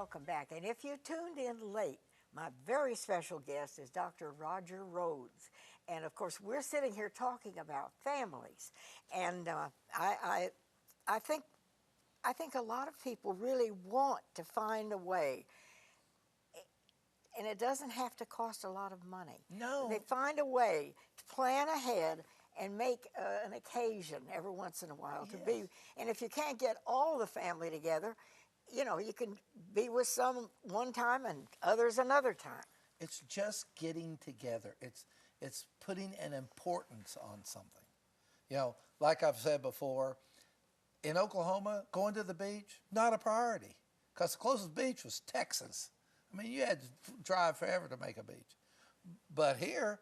welcome back. And if you tuned in late, my very special guest is Dr. Roger Rhoades. And of course, we're sitting here talking about families. And I think a lot of people really want to find a way, and it doesn't have to cost a lot of money. No. They find a way to plan ahead and make an occasion every once in a while to be. And if you can't get all the family together, you know, you can be with some one time and others another time. It's just getting together. It's putting an importance on something. You know, like I've said before, in Oklahoma, going to the beach, not a priority, because the closest beach was Texas. I mean, you had to drive forever to make a beach. But here,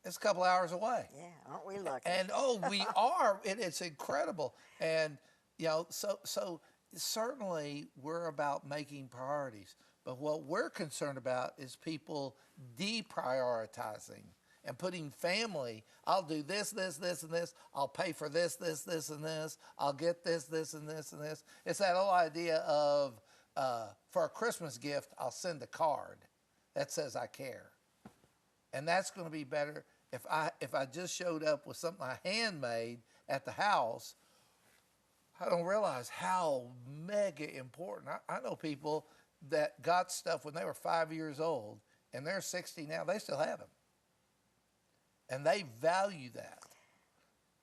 it's a couple hours away. Yeah, aren't we lucky? And we are. It's incredible. And you know, so certainly we're about making priorities. But what we're concerned about is people deprioritizing and putting family. I'll do this, this, this, and this. I'll pay for this, this, this, and this. I'll get this, this, and this, and this. It's that whole idea of for a Christmas gift, I'll send a card that says I care. And that's going to be better if I just showed up with something I handmade at the house. I don't realize how mega important. I know people that got stuff when they were 5 years old, and they're 60 now. They still have them, and they value that.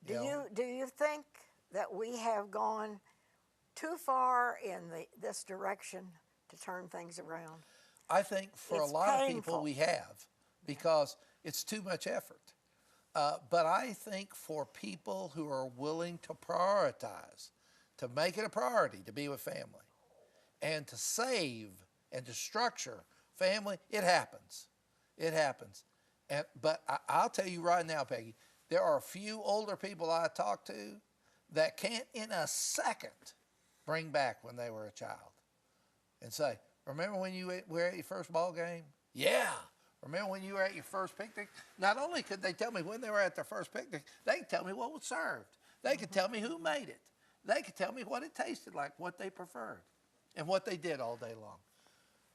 Do you think that we have gone too far in this direction to turn things around? I think for a lot of people we have, because it's too much effort. But I think for people who are willing to prioritize, to make it a priority to be with family, and to save and to structure family, it happens. It happens. But I'll tell you right now, Peggy, there are a few older people I talk to that can't in a second bring back when they were a child and say, remember when you were at your first ball game? Yeah. Remember when you were at your first picnic? Not only could they tell me when they were at their first picnic, they could tell me what was served. They could tell me who made it. They could tell me what it tasted like, what they preferred, and what they did all day long.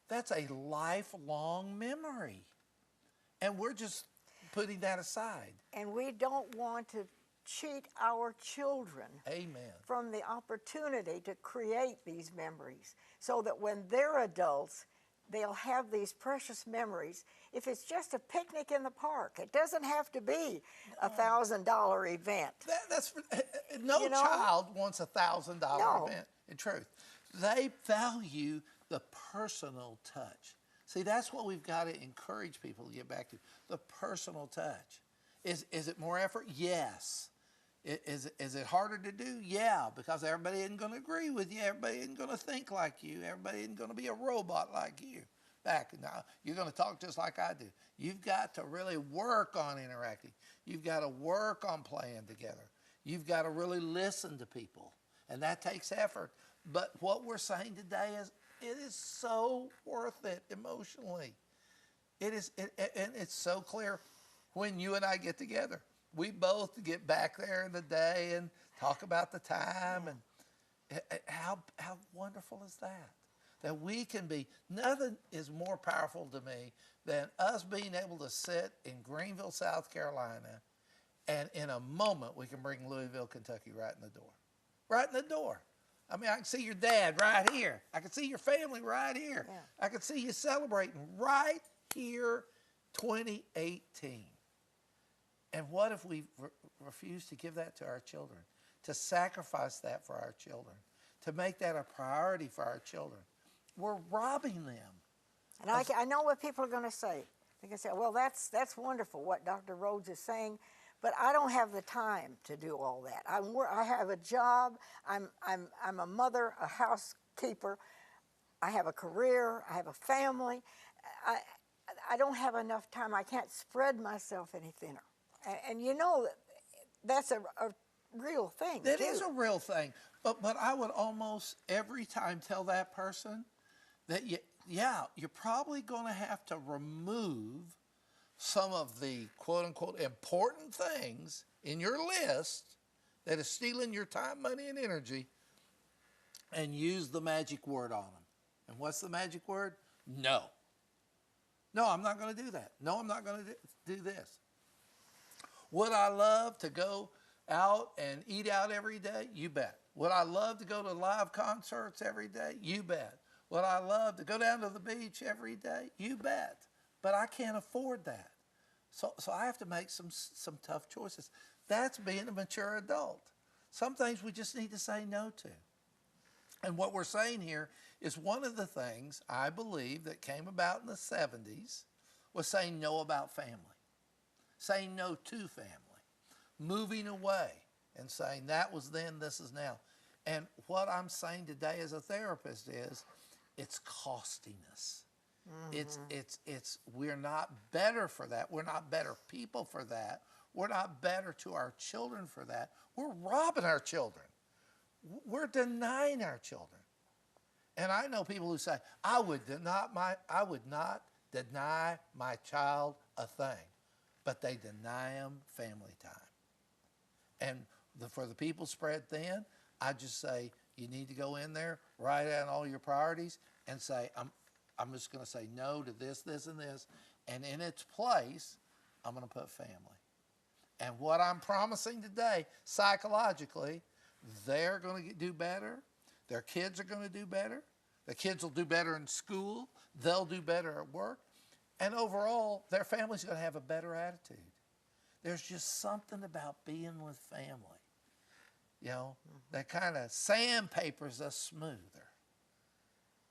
That's a lifelong memory. And we're just putting that aside. And we don't want to cheat our children from the opportunity to create these memories so that when they're adults, they'll have these precious memories. If it's just a picnic in the park, it doesn't have to be a $1,000 event. No child wants a $1,000 event, in truth. They value the personal touch. See, that's what we've got to encourage people to get back to, the personal touch. Is it more effort? Yes. Is it harder to do? Yeah, because everybody isn't going to agree with you. Everybody isn't going to think like you. Everybody isn't going to be a robot like you. Now, you're going to talk just like I do. You've got to really work on interacting. You've got to work on playing together. You've got to really listen to people, and that takes effort. But what we're saying today is it is so worth it emotionally. It is, and it's so clear when you and I get together. We both get back there in the day and talk about the time, and how wonderful is that? That we can be, nothing is more powerful to me than us being able to sit in Greenville, South Carolina, and in a moment we can bring Louisville, Kentucky right in the door. Right in the door. I mean, I can see your dad right here. I can see your family right here. Yeah. I can see you celebrating right here, 2018. And what if we refuse to give that to our children, to sacrifice that for our children, to make that a priority for our children? We're robbing them. And I know what people are going to say. They're going to say, well, that's wonderful what Dr. Rhoades is saying, but I don't have the time to do all that. I have a job. I'm a mother, a housekeeper. I have a career. I have a family. I don't have enough time. I can't spread myself any thinner. And you know, that's a real thing. That is a real thing. But I would almost every time tell that person that, you're probably going to have to remove some of the quote-unquote important things in your list that is stealing your time, money, and energy, and use the magic word on them. And what's the magic word? No. No, I'm not going to do that. No, I'm not going to do this. Would I love to go out and eat out every day? You bet. Would I love to go to live concerts every day? You bet. Would I love to go down to the beach every day? You bet. But I can't afford that. So I have to make some tough choices. That's being a mature adult. Some things we just need to say no to. And what we're saying here is one of the things I believe that came about in the 70s was saying no about family, saying no to family, moving away and saying that was then, this is now. And what I'm saying today as a therapist is it's costing us. We're not better for that. We're not better people for that. We're not better to our children for that. We're robbing our children. We're denying our children. And I know people who say, I would not deny my child a thing, but they deny them family time. And for the people spread thin, I just say, you need to go in there, write down all your priorities, and say, I'm just going to say no to this, this, and this. And in its place, I'm going to put family. And what I'm promising today, psychologically, they're going to do better. Their kids are going to do better. The kids will do better in school. They'll do better at work. And overall, their family's going to have a better attitude. There's just something about being with family, you know, that kind of sandpapers us smoother.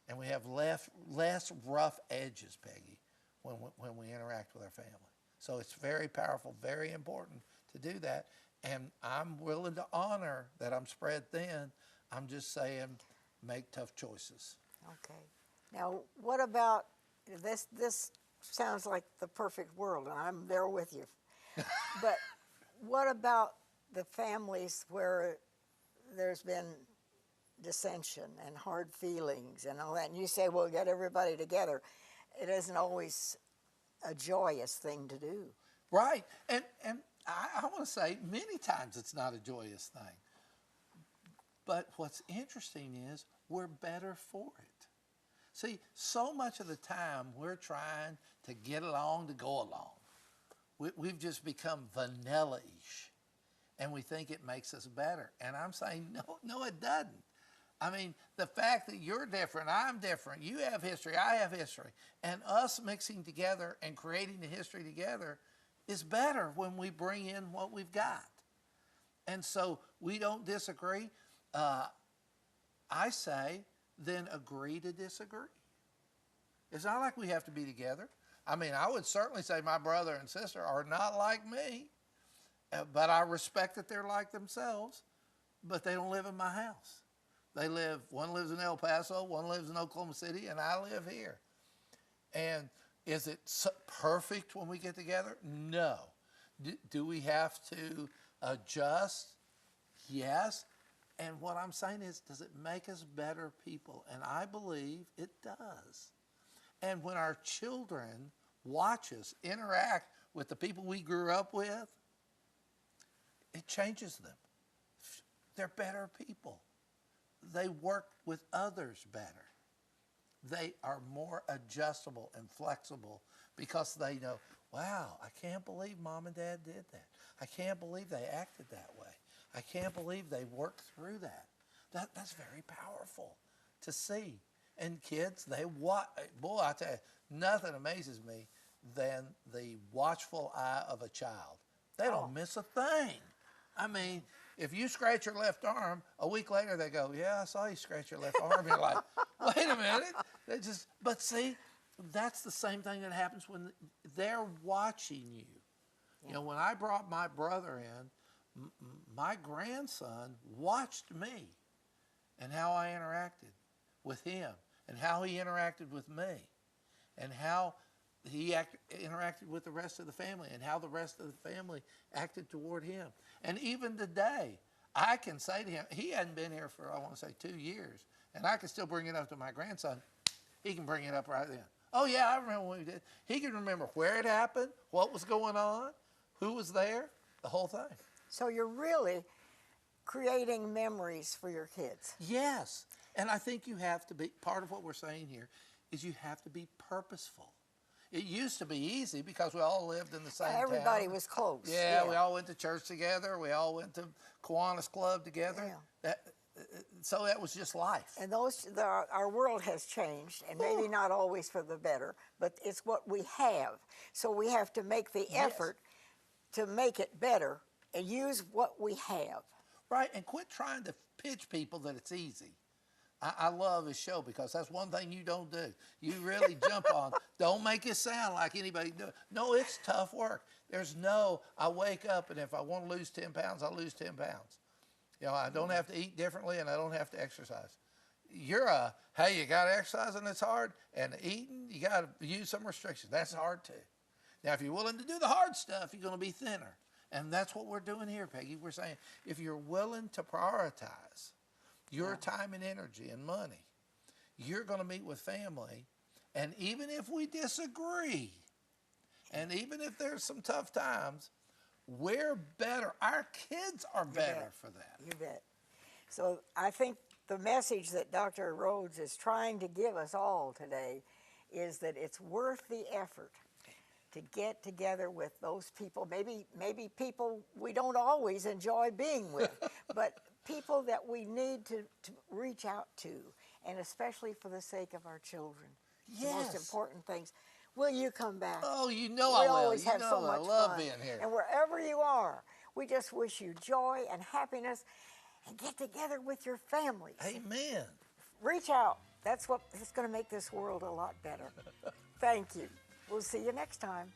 And we have less rough edges, Peggy, when we interact with our family. So it's very powerful, very important to do that. And I'm willing to honor that I'm spread thin. I'm just saying, make tough choices. Okay. Now, what about this? This sounds like the perfect world, and I'm there with you. But what about the families where there's been dissension and hard feelings and all that? And you say, well, get everybody together. It isn't always a joyous thing to do. Right. And I want to say many times it's not a joyous thing. But what's interesting is we're better for it. See, so much of the time we're trying to get along to go along. We've just become vanilla-ish, and we think it makes us better. And I'm saying, no, it doesn't. I mean, the fact that you're different, I'm different, you have history, I have history, and us mixing together and creating the history together is better when we bring in what we've got. And so we don't disagree. I say, then agree to disagree. It's not like we have to be together. I mean, I would certainly say my brother and sister are not like me, but I respect that they're like themselves, but they don't live in my house. One lives in El Paso, one lives in Oklahoma City, and I live here. And is it perfect when we get together? No. Do we have to adjust? Yes. And what I'm saying is, does it make us better people? And I believe it does. And when our children watch us interact with the people we grew up with, it changes them. They're better people. They work with others better. They are more adjustable and flexible because they know, wow, I can't believe Mom and Dad did that. I can't believe they acted that way. I can't believe they worked through that. That's very powerful to see. And kids, they watch. Boy, I tell you, nothing amazes me than the watchful eye of a child. They don't miss a thing. I mean, if you scratch your left arm, a week later they go, yeah, I saw you scratch your left arm. You're like, wait a minute. But see, that's the same thing that happens when they're watching you. Yeah. You know, when I brought my brother in, my grandson watched me and how I interacted with him and how he interacted with me and how he interacted with the rest of the family and how the rest of the family acted toward him. And even today, I can say to him, he hadn't been here for, I want to say, 2 years, and I can still bring it up to my grandson. He can bring it up right then. Oh, yeah, I remember when we did. He can remember where it happened, what was going on, who was there, the whole thing. So you're really creating memories for your kids. Yes. And I think you have to be, part of what we're saying here is you have to be purposeful. It used to be easy because we all lived in the same town. Everybody was close. Yeah, we all went to church together. We all went to Kiwanis Club together. Yeah. So that was just life. And our world has changed, and maybe not always for the better, but it's what we have. So we have to make the effort to make it better and use what we have. Right, and quit trying to pitch people that it's easy. I love this show because that's one thing you don't do. You really jump on. Don't make it sound like anybody do it. No, it's tough work. There's no, I wake up and if I want to lose 10 pounds, I lose 10 pounds. You know, I don't have to eat differently and I don't have to exercise. Hey, you got to exercise and it's hard, and eating, you got to use some restrictions. That's hard too. Now, if you're willing to do the hard stuff, you're going to be thinner. And that's what we're doing here, Peggy. We're saying if you're willing to prioritize your time and energy and money, you're going to meet with family. And even if we disagree, and even if there's some tough times, we're better. Our kids are better for that. You bet. So I think the message that Dr. Rhoades is trying to give us all today is that it's worth the effort to get together with those people, maybe people we don't always enjoy being with, but people that we need to reach out to, and especially for the sake of our children. Yes. The most important things. Will you come back? Oh, you know I will. We always have so much I love fun. being here. And wherever you are, we just wish you joy and happiness, and get together with your families. Amen. Reach out. That's what's going to make this world a lot better. Thank you. We'll see you next time.